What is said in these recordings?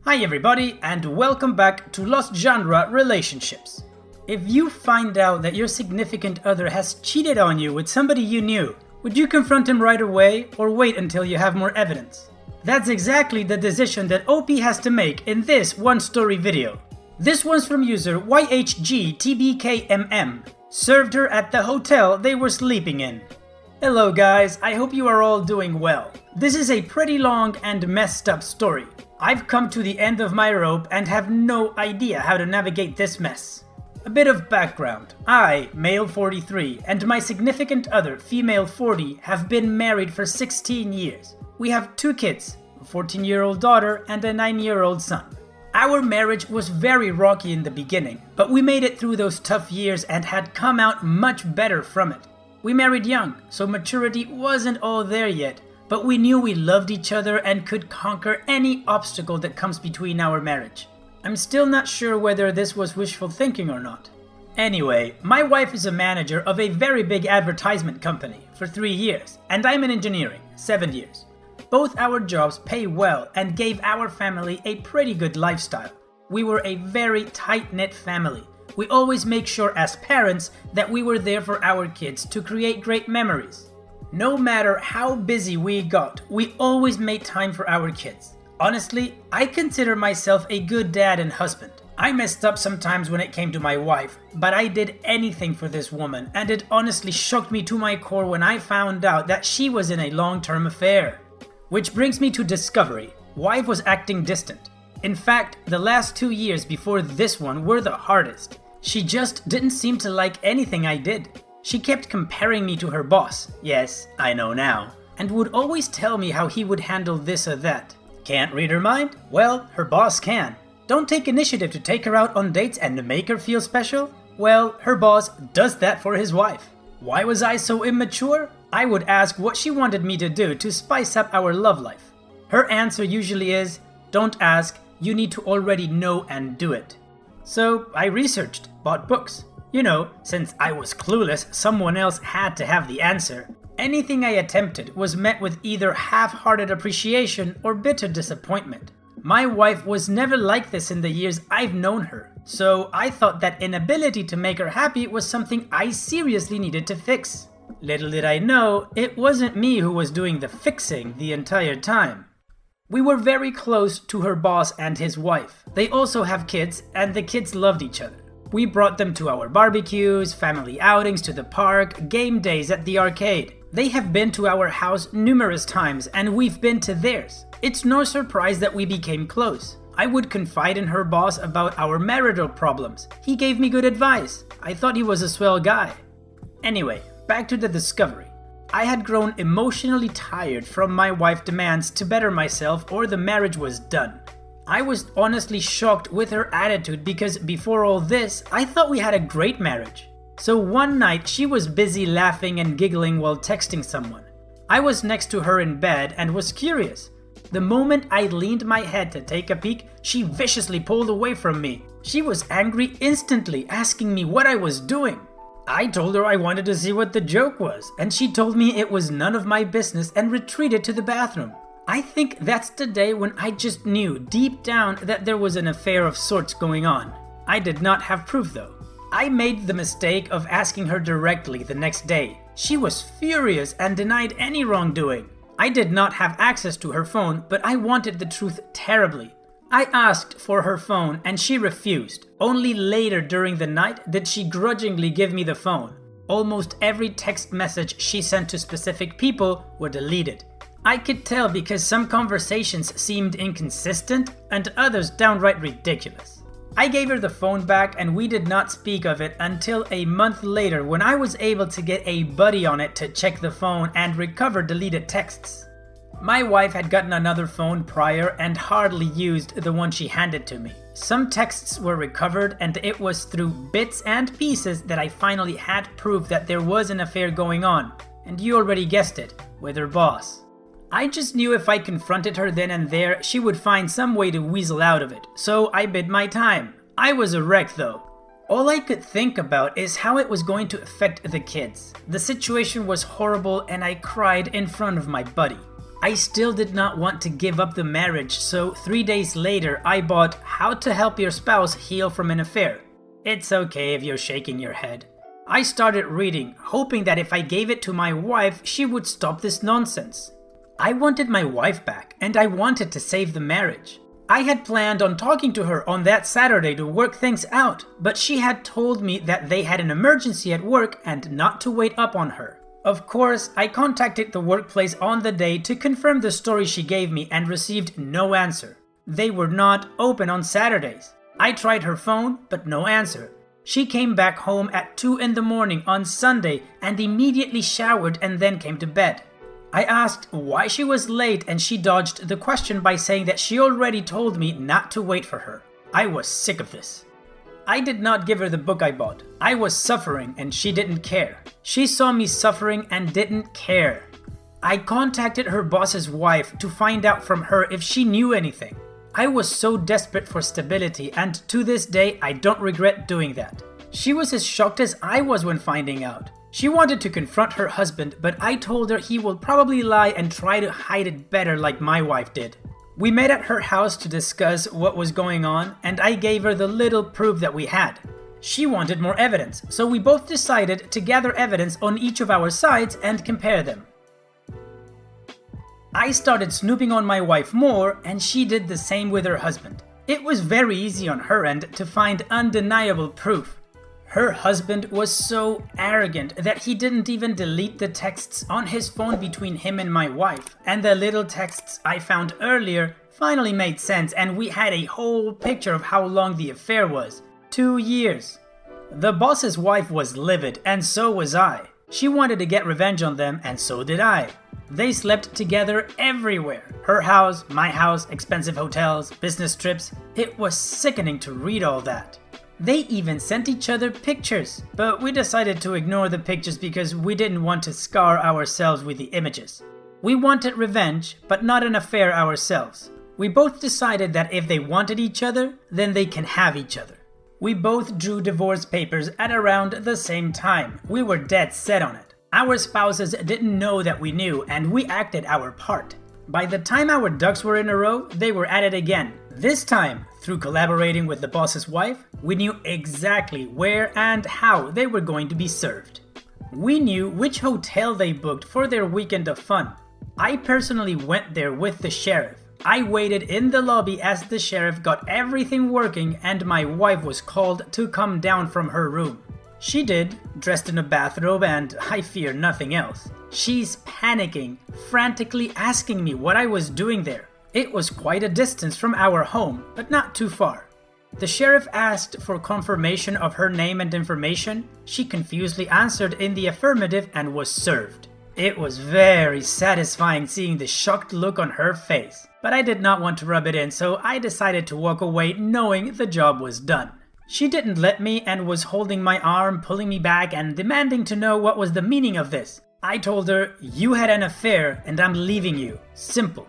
Hi everybody, and welcome back to Lost Genre Relationships. If you find out that your significant other has cheated on you with somebody you knew, would you confront him right away or wait until you have more evidence? That's exactly the decision that OP has to make in this one story video. This one's from user YHGTBKMM. Served her at the hotel they were sleeping in. Hello guys, I hope you are all doing well. This is a pretty long and messed up story. I've come to the end of my rope and have no idea how to navigate this mess. A bit of background. I, male 43, and my significant other, female 40, have been married for 16 years. We have 2 kids, a 14-year-old daughter and a 9-year-old son. Our marriage was very rocky in the beginning, but we made it through those tough years and had come out much better from it. We married young, so maturity wasn't all there yet, but we knew we loved each other and could conquer any obstacle that comes between our marriage. I'm still not sure whether this was wishful thinking or not. Anyway, my wife is a manager of a very big advertisement company for 3 years, and I'm in engineering, 7 years. Both our jobs pay well and gave our family a pretty good lifestyle. We were a very tight-knit family. We always make sure as parents that we were there for our kids to create great memories. No matter how busy we got, we always made time for our kids. Honestly, I consider myself a good dad and husband. I messed up sometimes when it came to my wife, but I did anything for this woman, and it honestly shocked me to my core when I found out that she was in a long-term affair. Which brings me to discovery. Wife was acting distant. In fact, the last 2 years before this one were the hardest. She just didn't seem to like anything I did. She kept comparing me to her boss, yes, I know now, and would always tell me how he would handle this or that. Can't read her mind? Well, her boss can. Don't take initiative to take her out on dates and make her feel special? Well, her boss does that for his wife. Why was I so immature? I would ask what she wanted me to do to spice up our love life. Her answer usually is, don't ask, you need to already know and do it. So I researched, bought books. You know, since I was clueless, someone else had to have the answer. Anything I attempted was met with either half-hearted appreciation or bitter disappointment. My wife was never like this in the years I've known her, so I thought that inability to make her happy was something I seriously needed to fix. Little did I know, it wasn't me who was doing the fixing the entire time. We were very close to her boss and his wife. They also have kids, and the kids loved each other. We brought them to our barbecues, family outings to the park, game days at the arcade. They have been to our house numerous times and we've been to theirs. It's no surprise that we became close. I would confide in her boss about our marital problems. He gave me good advice. I thought he was a swell guy. Anyway, back to the discovery. I had grown emotionally tired from my wife's demands to better myself or the marriage was done. I was honestly shocked with her attitude because before all this, I thought we had a great marriage. So one night she was busy laughing and giggling while texting someone. I was next to her in bed and was curious. The moment I leaned my head to take a peek, she viciously pulled away from me. She was angry instantly, asking me what I was doing. I told her I wanted to see what the joke was, and she told me it was none of my business and retreated to the bathroom. I think that's the day when I just knew deep down that there was an affair of sorts going on. I did not have proof though. I made the mistake of asking her directly the next day. She was furious and denied any wrongdoing. I did not have access to her phone, but I wanted the truth terribly. I asked for her phone and she refused. Only later during the night did she grudgingly give me the phone. Almost every text message she sent to specific people were deleted. I could tell because some conversations seemed inconsistent and others downright ridiculous. I gave her the phone back and we did not speak of it until a month later when I was able to get a buddy on it to check the phone and recover deleted texts. My wife had gotten another phone prior and hardly used the one she handed to me. Some texts were recovered and it was through bits and pieces that I finally had proof that there was an affair going on. And you already guessed it, with her boss. I just knew if I confronted her then and there, she would find some way to weasel out of it, so I bid my time. I was a wreck though. All I could think about is how it was going to affect the kids. The situation was horrible and I cried in front of my buddy. I still did not want to give up the marriage, so 3 days later I bought How to Help Your Spouse Heal from an Affair. It's okay if you're shaking your head. I started reading, hoping that if I gave it to my wife, she would stop this nonsense. I wanted my wife back, and I wanted to save the marriage. I had planned on talking to her on that Saturday to work things out, but she had told me that they had an emergency at work and not to wait up on her. Of course, I contacted the workplace on the day to confirm the story she gave me and received no answer. They were not open on Saturdays. I tried her phone, but no answer. She came back home at 2 in the morning on Sunday and immediately showered and then came to bed. I asked why she was late and she dodged the question by saying that she already told me not to wait for her. I was sick of this. I did not give her the book I bought. I was suffering and she didn't care. She saw me suffering and didn't care. I contacted her boss's wife to find out from her if she knew anything. I was so desperate for stability, and to this day I don't regret doing that. She was as shocked as I was when finding out. She wanted to confront her husband, but I told her he will probably lie and try to hide it better like my wife did. We met at her house to discuss what was going on, and I gave her the little proof that we had. She wanted more evidence, so we both decided to gather evidence on each of our sides and compare them. I started snooping on my wife more, and she did the same with her husband. It was very easy on her end to find undeniable proof. Her husband was so arrogant that he didn't even delete the texts on his phone between him and my wife, and the little texts I found earlier finally made sense, and we had a whole picture of how long the affair was. 2 years. The boss's wife was livid, and so was I. She wanted to get revenge on them, and so did I. They slept together everywhere. Her house, my house, expensive hotels, business trips. It was sickening to read all that. They even sent each other pictures, but we decided to ignore the pictures because we didn't want to scar ourselves with the images. We wanted revenge, but not an affair ourselves. We both decided that if they wanted each other, then they can have each other. We both drew divorce papers at around the same time. We were dead set on it. Our spouses didn't know that we knew, and we acted our part. By the time our ducks were in a row, they were at it again. This time, through collaborating with the boss's wife, we knew exactly where and how they were going to be served. We knew which hotel they booked for their weekend of fun. I personally went there with the sheriff. I waited in the lobby as the sheriff got everything working and my wife was called to come down from her room. She did, dressed in a bathrobe, and I fear nothing else. She's panicking, frantically asking me what I was doing there. It was quite a distance from our home, but not too far. The sheriff asked for confirmation of her name and information. She confusedly answered in the affirmative and was served. It was very satisfying seeing the shocked look on her face, but I did not want to rub it in, so I decided to walk away knowing the job was done. She didn't let me and was holding my arm, pulling me back and demanding to know what was the meaning of this. I told her, "You had an affair and I'm leaving you. Simple."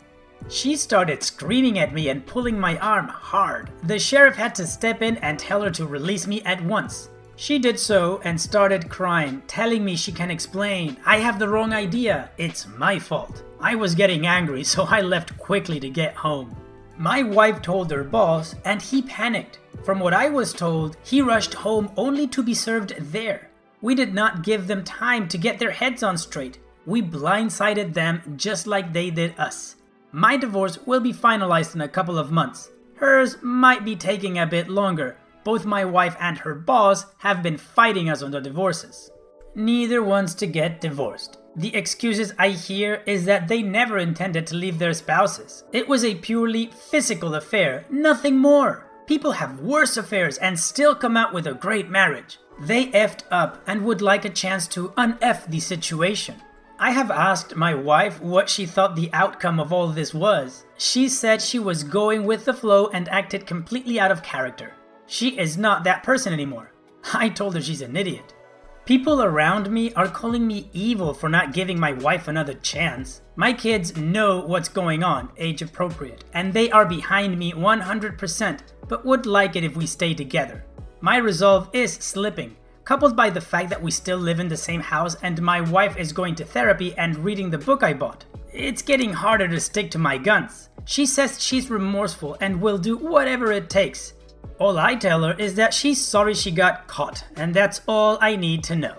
She started screaming at me and pulling my arm hard. The sheriff had to step in and tell her to release me at once. She did so and started crying, telling me she can explain. I have the wrong idea. It's my fault. I was getting angry, so I left quickly to get home. My wife told her boss and he panicked. From what I was told, he rushed home only to be served there. We did not give them time to get their heads on straight. We blindsided them just like they did us. My divorce will be finalized in a couple of months. Hers might be taking a bit longer. Both my wife and her boss have been fighting us on the divorces. Neither wants to get divorced. The excuses I hear is that they never intended to leave their spouses. It was a purely physical affair, nothing more. People have worse affairs and still come out with a great marriage. They effed up and would like a chance to un-F the situation. I have asked my wife what she thought the outcome of all this was. She said she was going with the flow and acted completely out of character. She is not that person anymore. I told her she's an idiot. People around me are calling me evil for not giving my wife another chance. My kids know what's going on, age appropriate, and they are behind me 100%, but would like it if we stay together. My resolve is slipping, coupled by the fact that we still live in the same house and my wife is going to therapy and reading the book I bought. It's getting harder to stick to my guns. She says she's remorseful and will do whatever it takes. All I tell her is that she's sorry she got caught, and that's all I need to know.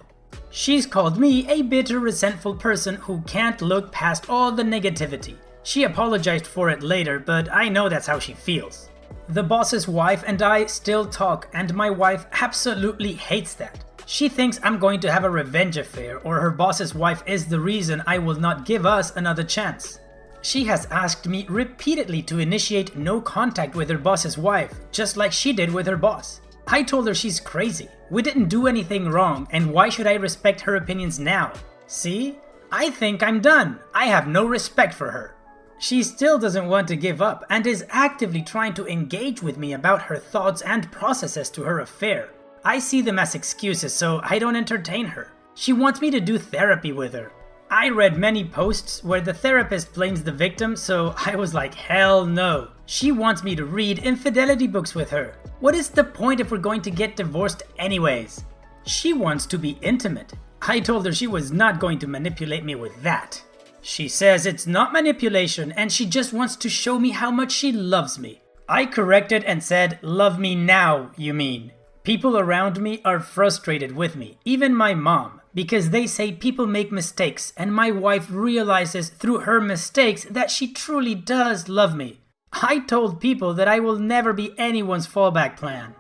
She's called me a bitter, resentful person who can't look past all the negativity. She apologized for it later, but I know that's how she feels. The boss's wife and I still talk, and my wife absolutely hates that. She thinks I'm going to have a revenge affair, or her boss's wife is the reason I will not give us another chance. She has asked me repeatedly to initiate no contact with her boss's wife, just like she did with her boss. I told her she's crazy. We didn't do anything wrong, and why should I respect her opinions now? See? I think I'm done. I have no respect for her. She still doesn't want to give up and is actively trying to engage with me about her thoughts and processes to her affair. I see them as excuses, so I don't entertain her. She wants me to do therapy with her. I read many posts where the therapist blames the victim, so I was like, hell no. She wants me to read infidelity books with her. What is the point if we're going to get divorced anyways? She wants to be intimate. I told her she was not going to manipulate me with that. She says it's not manipulation and she just wants to show me how much she loves me. I corrected and said, love me now, you mean. People around me are frustrated with me, even my mom, because they say people make mistakes and my wife realizes through her mistakes that she truly does love me. I told people that I will never be anyone's fallback plan.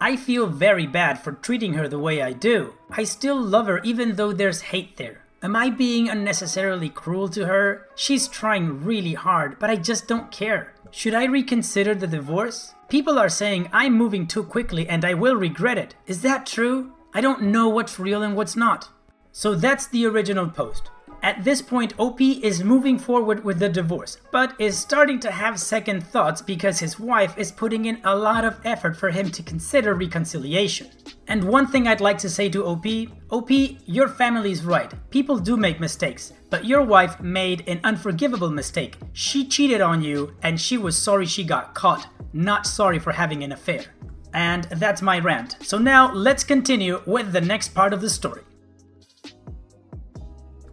I feel very bad for treating her the way I do. I still love her even though there's hate there. Am I being unnecessarily cruel to her? She's trying really hard, but I just don't care. Should I reconsider the divorce? People are saying I'm moving too quickly and I will regret it. Is that true? I don't know what's real and what's not. So that's the original post. At this point, OP is moving forward with the divorce, but is starting to have second thoughts because his wife is putting in a lot of effort for him to consider reconciliation. And one thing I'd like to say to OP, your family's right. People do make mistakes, but your wife made an unforgivable mistake. She cheated on you and she was sorry she got caught, not sorry for having an affair. And that's my rant. So now let's continue with the next part of the story.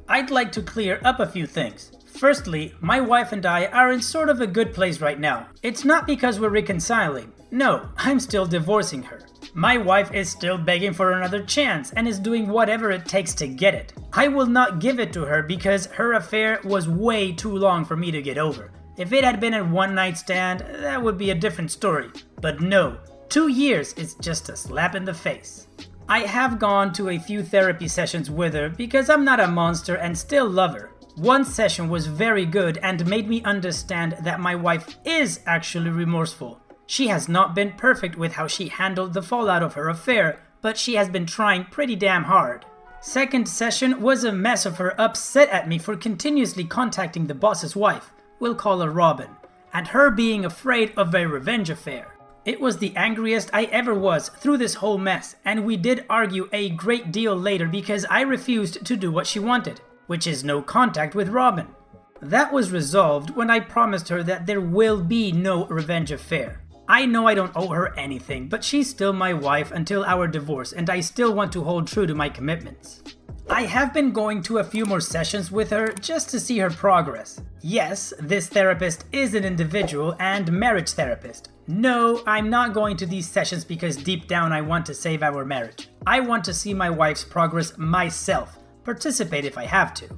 I'd like to clear up a few things. Firstly, my wife and I are in sort of a good place right now. It's not because we're reconciling. No, I'm still divorcing her. My wife is still begging for another chance and is doing whatever it takes to get it. I will not give it to her because her affair was way too long for me to get over. If it had been a one-night stand, that would be a different story. But no, 2 years is just a slap in the face. I have gone to a few therapy sessions with her because I'm not a monster and still love her. One session was very good and made me understand that my wife is actually remorseful. She has not been perfect with how she handled the fallout of her affair, but she has been trying pretty damn hard. Second session was a mess of her upset at me for continuously contacting the boss's wife, we'll call her Robin, and her being afraid of a revenge affair. It was the angriest I ever was through this whole mess, and we did argue a great deal later because I refused to do what she wanted, which is no contact with Robin. That was resolved when I promised her that there will be no revenge affair. I know I don't owe her anything, but she's still my wife until our divorce, and I still want to hold true to my commitments. I have been going to a few more sessions with her just to see her progress. Yes, this therapist is an individual and marriage therapist. No, I'm not going to these sessions because deep down I want to save our marriage. I want to see my wife's progress myself, participate if I have to.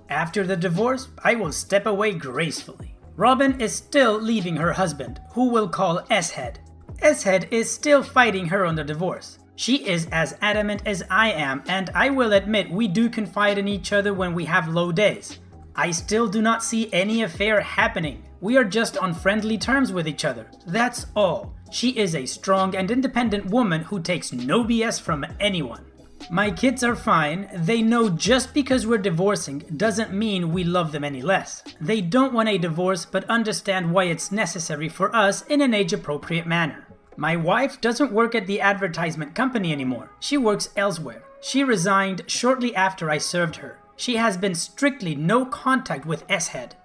After the divorce, I will step away gracefully. Robin is still leaving her husband, who we'll call S-Head. S-Head is still fighting her on the divorce. She is as adamant as I am, and I will admit we do confide in each other when we have low days. I still do not see any affair happening. We are just on friendly terms with each other. That's all. She is a strong and independent woman who takes no BS from anyone. My kids are fine. They know just because we're divorcing doesn't mean we love them any less. They don't want a divorce but understand why it's necessary for us in an age-appropriate manner. My wife doesn't work at the advertisement company anymore. She works elsewhere. She resigned shortly after I served her. She has been strictly no contact with S-Head.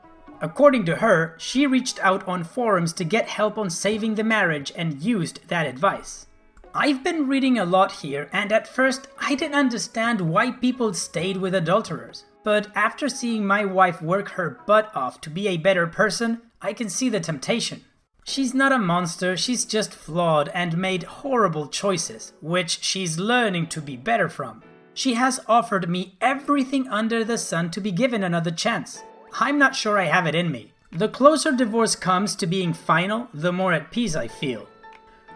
According to her, she reached out on forums to get help on saving the marriage and used that advice. I've been reading a lot here, and at first I didn't understand why people stayed with adulterers. But after seeing my wife work her butt off to be a better person, I can see the temptation. She's not a monster, she's just flawed and made horrible choices, which she's learning to be better from. She has offered me everything under the sun to be given another chance. I'm not sure I have it in me. The closer divorce comes to being final, the more at peace I feel.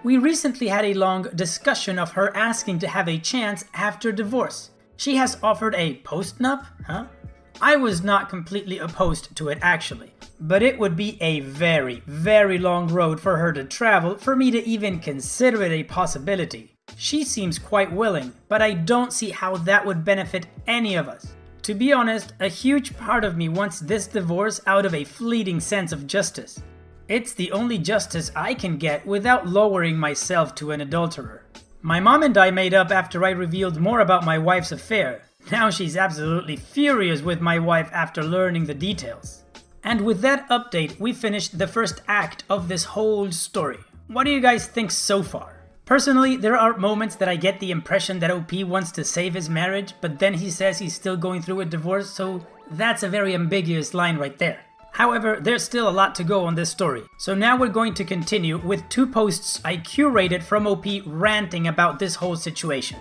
We recently had a long discussion of her asking to have a chance after divorce. She has offered a postnup, I was not completely opposed to it actually, but it would be a very, very long road for her to travel for me to even consider it a possibility. She seems quite willing, but I don't see how that would benefit any of us. To be honest, a huge part of me wants this divorce out of a fleeting sense of justice. It's the only justice I can get without lowering myself to an adulterer. My mom and I made up after I revealed more about my wife's affair. Now she's absolutely furious with my wife after learning the details. And with that update, we finished the first act of this whole story. What do you guys think so far? Personally, there are moments that I get the impression that OP wants to save his marriage, but then he says he's still going through a divorce, so that's a very ambiguous line right there. However, there's still a lot to go on this story, so now we're going to continue with 2 posts I curated from OP ranting about this whole situation.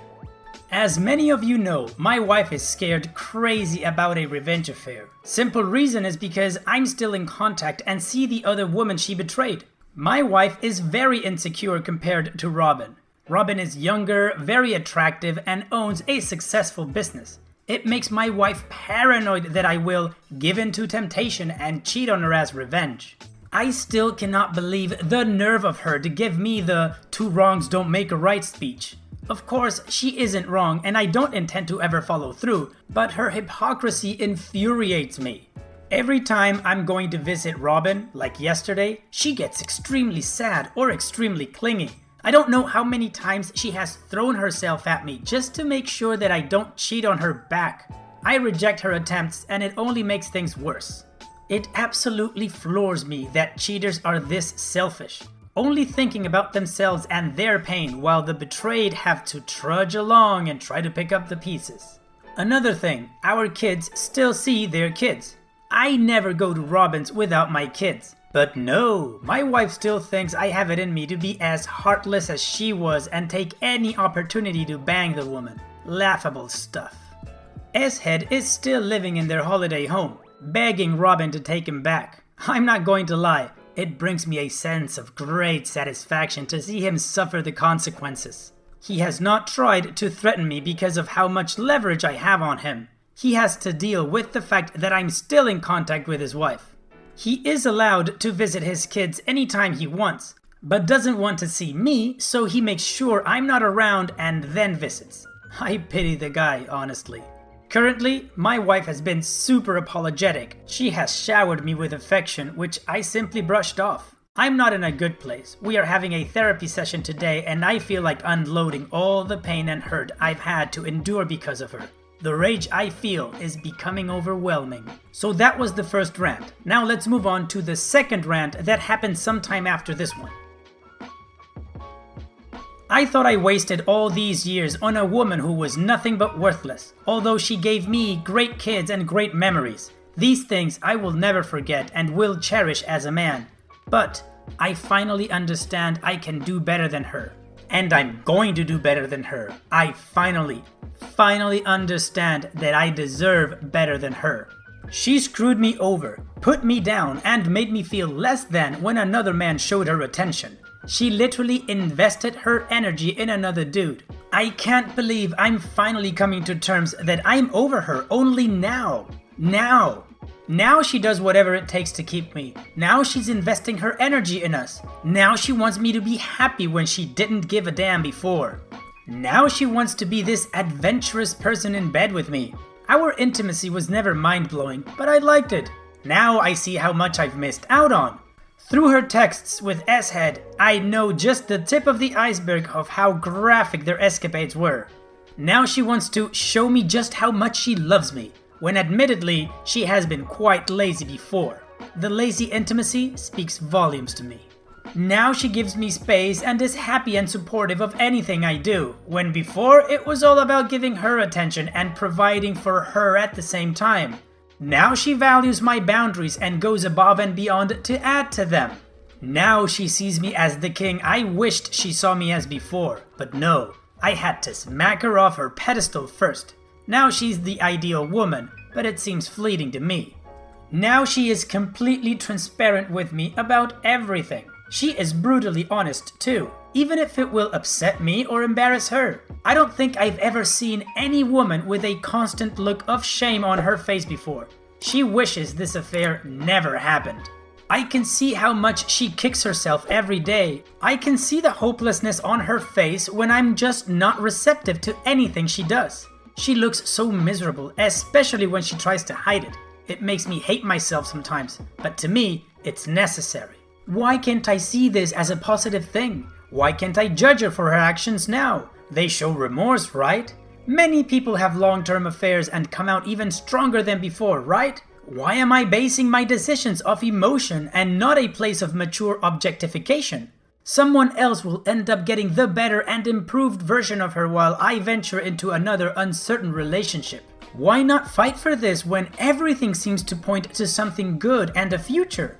As many of you know, my wife is scared crazy about a revenge affair. Simple reason is because I'm still in contact and see the other woman she betrayed. My wife is very insecure compared to Robin. Robin is younger, very attractive, and owns a successful business. It makes my wife paranoid that I will give in to temptation and cheat on her as revenge. I still cannot believe the nerve of her to give me the 2 wrongs don't make a right speech. Of course, she isn't wrong and I don't intend to ever follow through, but her hypocrisy infuriates me. Every time I'm going to visit Robin, like yesterday, she gets extremely sad or extremely clingy. I don't know how many times she has thrown herself at me just to make sure that I don't cheat on her back. I reject her attempts and it only makes things worse. It absolutely floors me that cheaters are this selfish, only thinking about themselves and their pain while the betrayed have to trudge along and try to pick up the pieces. Another thing, our kids still see their kids. I never go to Robin's without my kids. But no, my wife still thinks I have it in me to be as heartless as she was and take any opportunity to bang the woman. Laughable stuff. S-Head is still living in their holiday home, begging Robin to take him back. I'm not going to lie, it brings me a sense of great satisfaction to see him suffer the consequences. He has not tried to threaten me because of how much leverage I have on him. He has to deal with the fact that I'm still in contact with his wife. He is allowed to visit his kids anytime he wants, but doesn't want to see me, so he makes sure I'm not around and then visits. I pity the guy, honestly. Currently, my wife has been super apologetic. She has showered me with affection, which I simply brushed off. I'm not in a good place. We are having a therapy session today and I feel like unloading all the pain and hurt I've had to endure because of her. The rage I feel is becoming overwhelming. So that was the first rant. Now let's move on to the second rant that happened sometime after this one. I thought I wasted all these years on a woman who was nothing but worthless, although she gave me great kids and great memories. These things I will never forget and will cherish as a man. But I finally understand I can do better than her. And I'm going to do better than her. I finally understand that I deserve better than her. She screwed me over, put me down, and made me feel less than when another man showed her attention. She literally invested her energy in another dude. I can't believe I'm finally coming to terms that I'm over her only now. Now she does whatever it takes to keep me. Now she's investing her energy in us. Now she wants me to be happy when she didn't give a damn before. Now she wants to be this adventurous person in bed with me. Our intimacy was never mind-blowing, but I liked it. Now I see how much I've missed out on. Through her texts with S-Head, I know just the tip of the iceberg of how graphic their escapades were. Now she wants to show me just how much she loves me, when admittedly she has been quite lazy before. The lazy intimacy speaks volumes to me. Now she gives me space and is happy and supportive of anything I do, when before it was all about giving her attention and providing for her at the same time. Now she values my boundaries and goes above and beyond to add to them. Now she sees me as the king I wished she saw me as before, but no, I had to smack her off her pedestal first. Now she's the ideal woman, but it seems fleeting to me. Now she is completely transparent with me about everything. She is brutally honest too, even if it will upset me or embarrass her. I don't think I've ever seen any woman with a constant look of shame on her face before. She wishes this affair never happened. I can see how much she kicks herself every day. I can see the hopelessness on her face when I'm just not receptive to anything she does. She looks so miserable, especially when she tries to hide it. It makes me hate myself sometimes, but to me, it's necessary. Why can't I see this as a positive thing? Why can't I judge her for her actions now? They show remorse, right? Many people have long-term affairs and come out even stronger than before, right? Why am I basing my decisions off emotion and not a place of mature objectification? Someone else will end up getting the better and improved version of her while I venture into another uncertain relationship. Why not fight for this when everything seems to point to something good and a future?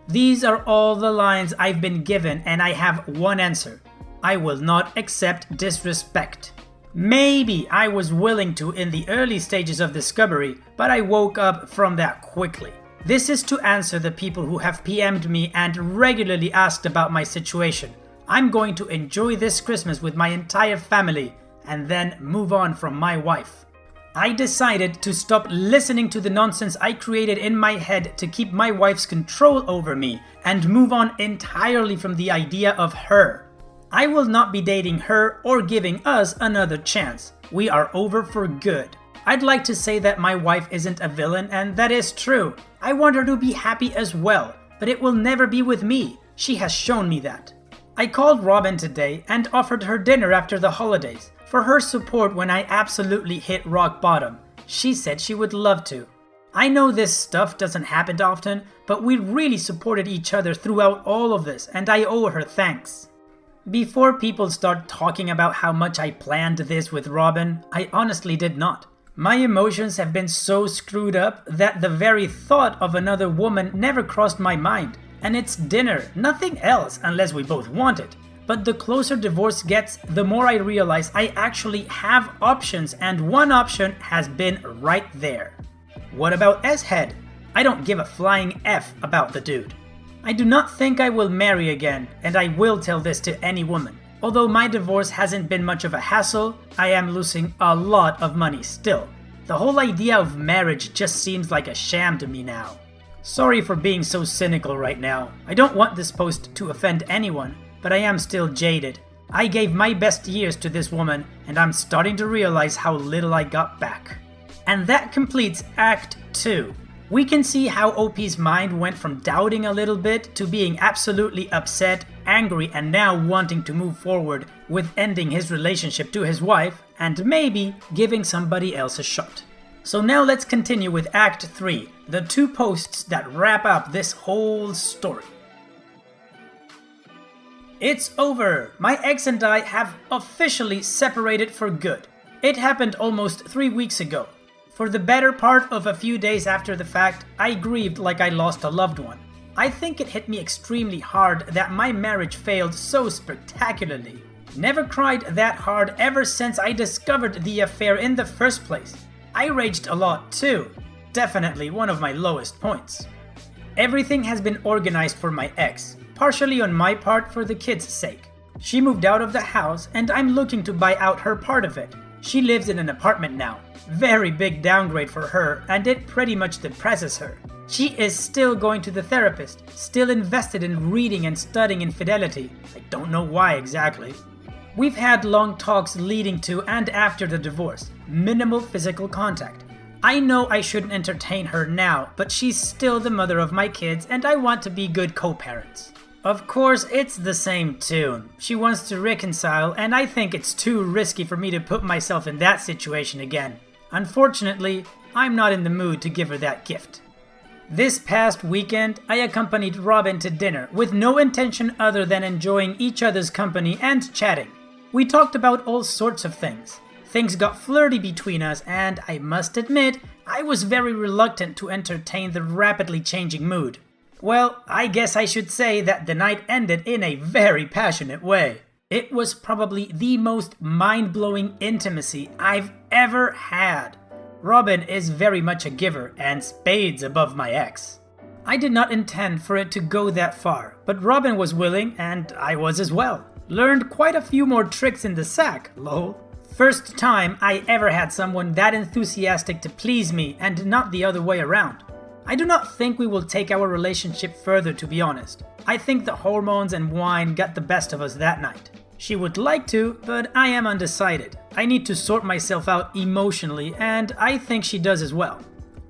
These are all the lines I've been given, and I have one answer. I will not accept disrespect. Maybe I was willing to in the early stages of discovery, but I woke up from that quickly. This is to answer the people who have PM'd me and regularly asked about my situation. I'm going to enjoy this Christmas with my entire family and then move on from my wife. I decided to stop listening to the nonsense I created in my head to keep my wife's control over me and move on entirely from the idea of her. I will not be dating her or giving us another chance. We are over for good. I'd like to say that my wife isn't a villain, and that is true. I want her to be happy as well, but it will never be with me. She has shown me that. I called Robin today and offered her dinner after the holidays for her support when I absolutely hit rock bottom. She said she would love to. I know this stuff doesn't happen often, but we really supported each other throughout all of this, and I owe her thanks. Before people start talking about how much I planned this with Robin, I honestly did not. My emotions have been so screwed up that the very thought of another woman never crossed my mind. And it's dinner, nothing else, unless we both want it. But the closer divorce gets, the more I realize I actually have options, and one option has been right there. What about S-Head? I don't give a flying F about the dude. I do not think I will marry again, and I will tell this to any woman. Although my divorce hasn't been much of a hassle, I am losing a lot of money still. The whole idea of marriage just seems like a sham to me now. Sorry for being so cynical right now. I don't want this post to offend anyone, but I am still jaded. I gave my best years to this woman, and I'm starting to realize how little I got back. And that completes Act 2. We can see how OP's mind went from doubting a little bit to being absolutely upset, angry, and now wanting to move forward with ending his relationship to his wife and maybe giving somebody else a shot. So now let's continue with Act 3, the 2 posts that wrap up this whole story. It's over! My ex and I have officially separated for good. It happened almost 3 weeks ago. For the better part of a few days after the fact, I grieved like I lost a loved one. I think it hit me extremely hard that my marriage failed so spectacularly. Never cried that hard ever since I discovered the affair in the first place. I raged a lot too. Definitely one of my lowest points. Everything has been organized for my ex, partially on my part for the kids' sake. She moved out of the house and I'm looking to buy out her part of it. She lives in an apartment now. Very big downgrade for her, and it pretty much depresses her. She is still going to the therapist, still invested in reading and studying infidelity. I don't know why exactly. We've had long talks leading to and after the divorce. Minimal physical contact. I know I shouldn't entertain her now, but she's still the mother of my kids and I want to be good co-parents. Of course, it's the same tune. She wants to reconcile, and I think it's too risky for me to put myself in that situation again. Unfortunately, I'm not in the mood to give her that gift. This past weekend, I accompanied Robin to dinner with no intention other than enjoying each other's company and chatting. We talked about all sorts of things. Things got flirty between us, and I must admit, I was very reluctant to entertain the rapidly changing mood. Well, I guess I should say that the night ended in a very passionate way. It was probably the most mind-blowing intimacy I've ever had. Robin is very much a giver and spades above my ex. I did not intend for it to go that far, but Robin was willing and I was as well. Learned quite a few more tricks in the sack, lol. First time I ever had someone that enthusiastic to please me and not the other way around. I do not think we will take our relationship further, to be honest. I think the hormones and wine got the best of us that night. She would like to, but I am undecided. I need to sort myself out emotionally, and I think she does as well.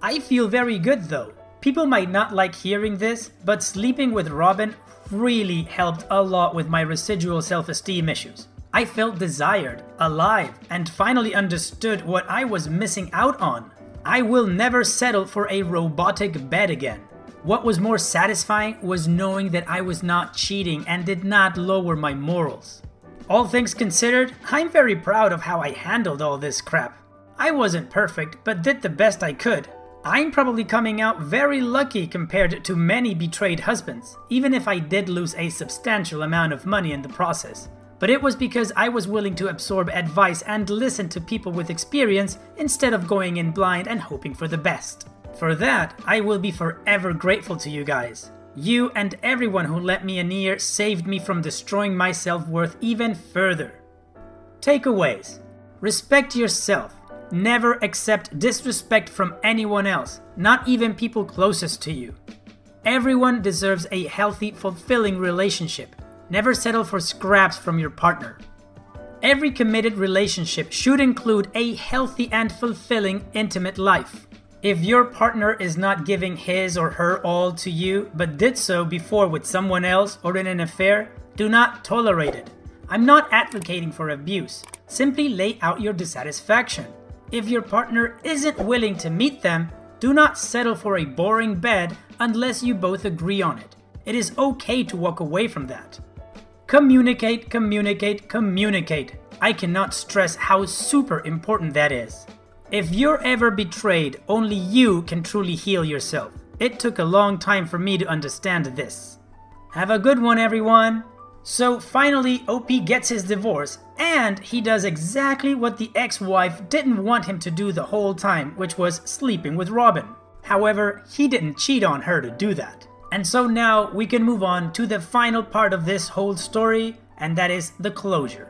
I feel very good though. People might not like hearing this, but sleeping with Robin really helped a lot with my residual self-esteem issues. I felt desired, alive, and finally understood what I was missing out on. I will never settle for a robotic bed again. What was more satisfying was knowing that I was not cheating and did not lower my morals. All things considered, I'm very proud of how I handled all this crap. I wasn't perfect, but did the best I could. I'm probably coming out very lucky compared to many betrayed husbands, even if I did lose a substantial amount of money in the process. But it was because I was willing to absorb advice and listen to people with experience instead of going in blind and hoping for the best. For that, I will be forever grateful to you guys. You and everyone who lent me an ear saved me from destroying my self-worth even further. Takeaways. Respect yourself. Never accept disrespect from anyone else, not even people closest to you. Everyone deserves a healthy, fulfilling relationship. Never settle for scraps from your partner. Every committed relationship should include a healthy and fulfilling intimate life. If your partner is not giving his or her all to you, but did so before with someone else or in an affair, do not tolerate it. I'm not advocating for abuse. Simply lay out your dissatisfaction. If your partner isn't willing to meet them, do not settle for a boring bed unless you both agree on it. It is okay to walk away from that. Communicate, communicate, communicate. I cannot stress how super important that is. If you're ever betrayed, only you can truly heal yourself. It took a long time for me to understand this. Have a good one, everyone. So finally, OP gets his divorce, and he does exactly what the ex-wife didn't want him to do the whole time, which was sleeping with Robin. However, he didn't cheat on her to do that. And so now we can move on to the final part of this whole story, and that is the closure.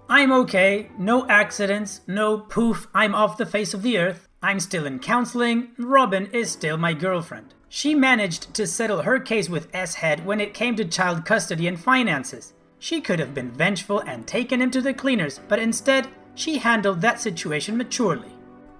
I'm okay, no accidents, no poof, I'm off the face of the earth. I'm still in counseling, Robin is still my girlfriend. She managed to settle her case with S-Head when it came to child custody and finances. She could have been vengeful and taken him to the cleaners, but instead, she handled that situation maturely.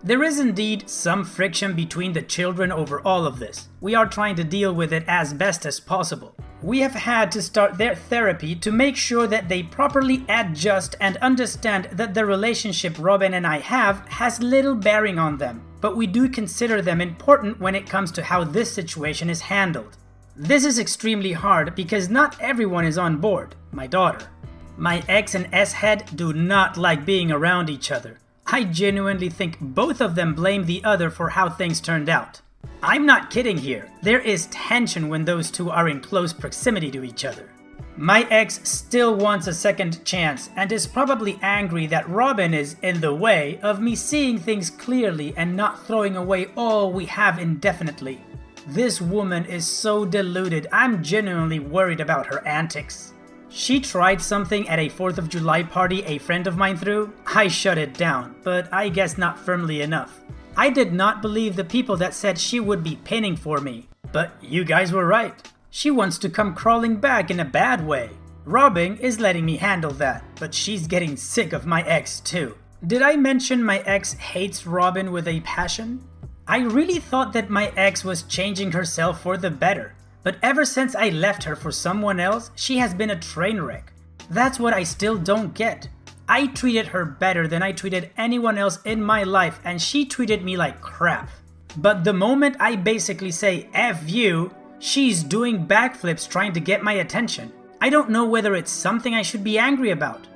There is indeed some friction between the children over all of this. We are trying to deal with it as best as possible. We have had to start their therapy to make sure that they properly adjust and understand that the relationship Robin and I have has little bearing on them, but we do consider them important when it comes to how this situation is handled. This is extremely hard because not everyone is on board. My daughter. My ex and S-Head do not like being around each other. I genuinely think both of them blame the other for how things turned out. I'm not kidding here. There is tension when those two are in close proximity to each other. My ex still wants a second chance and is probably angry that Robin is in the way of me seeing things clearly and not throwing away all we have indefinitely. This woman is so deluded, I'm genuinely worried about her antics. She tried something at a 4th of July party a friend of mine threw. I shut it down, but I guess not firmly enough. I did not believe the people that said she would be pinning for me. But you guys were right. She wants to come crawling back in a bad way. Robin is letting me handle that, but she's getting sick of my ex too. Did I mention my ex hates Robin with a passion? I really thought that my ex was changing herself for the better. But ever since I left her for someone else, she has been a train wreck. That's what I still don't get. I treated her better than I treated anyone else in my life, and she treated me like crap. But the moment I basically say F you, she's doing backflips trying to get my attention. I don't know whether it's something I should be angry about.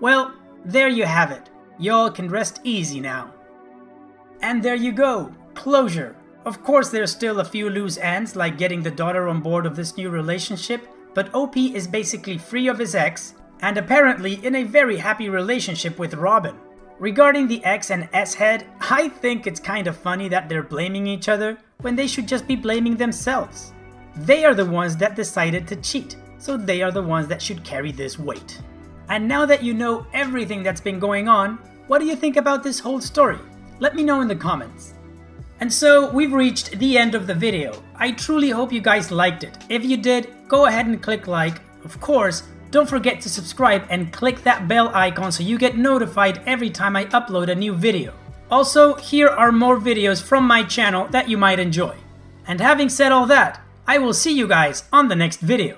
Well, there you have it. Y'all can rest easy now. And there you go. Closure. Of course, there's still a few loose ends, like getting the daughter on board of this new relationship, but OP is basically free of his ex, and apparently in a very happy relationship with Robin. Regarding the ex and S-head, I think it's kind of funny that they're blaming each other when they should just be blaming themselves. They are the ones that decided to cheat, so they are the ones that should carry this weight. And now that you know everything that's been going on, what do you think about this whole story? Let me know in the comments. And so we've reached the end of the video. I truly hope you guys liked it. If you did, go ahead and click like. Of course, don't forget to subscribe and click that bell icon so you get notified every time I upload a new video. Also, here are more videos from my channel that you might enjoy. And having said all that, I will see you guys on the next video.